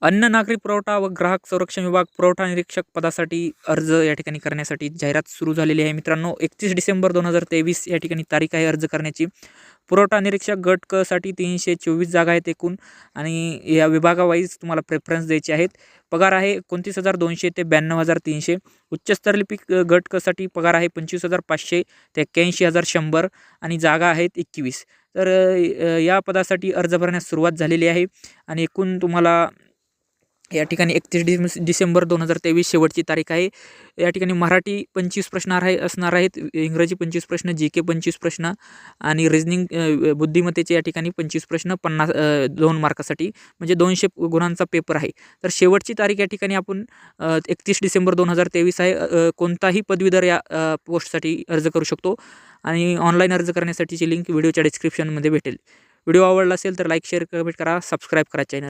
अन्न नागरी पुरवठा व ग्राहक संरक्षण विभाग पुरवठा निरीक्षक पदासाठी अर्ज या ठिकाणी करण्यासाठी जाहिरात सुरू झालेली आहे मित्रांनो. 31 डिसेंबर 2023 या ठिकाणी तारीख आहे अर्ज करण्याची. पुरवठा निरीक्षक गट क साठी 324 जागा आहेत एकूण आणि या विभागावाईज तुम्हाला प्रेफरन्स द्यायचे आहेत. पगार आहे 29,200 ते 92,300. उच्चस्तर लिपिक गट क साठी पगार आहे 25,500 ते 81,100 आणि जागा आहेत 21. तर या पदासाठी अर्ज भरण्यास सुरुवात झालेली आहे आणि एकूण तुम्हाला या ठिकाणी 31 डिसेंबर 2023 शेवटची तारीख आहे. या ठिकाणी मराठी 25 प्रश्न असणार आहेत, इंग्रजी 25 प्रश्न, GK 25 प्रश्न आणि रिजनिंग बुद्धिमत्तेचे या ठिकाणी 25 प्रश्न 2 मार्कासाठी म्हणजे 200 गुणांचा पेपर आहे. तर शेवटची तारीख या ठिकाणी आपण 31 डिसेंबर 2023 आहे. कोणताही पदवीधर या पोस्टसाठी अर्ज करू शकतो आणि ऑनलाईन अर्ज करण्यासाठीची लिंक व्हिडिओच्या डिस्क्रिप्शनमध्ये भेटेल. व्हिडिओ आवडला असेल तर लाईक, शेअर, कमेंट करा, सबस्क्राईब करा चॅनल.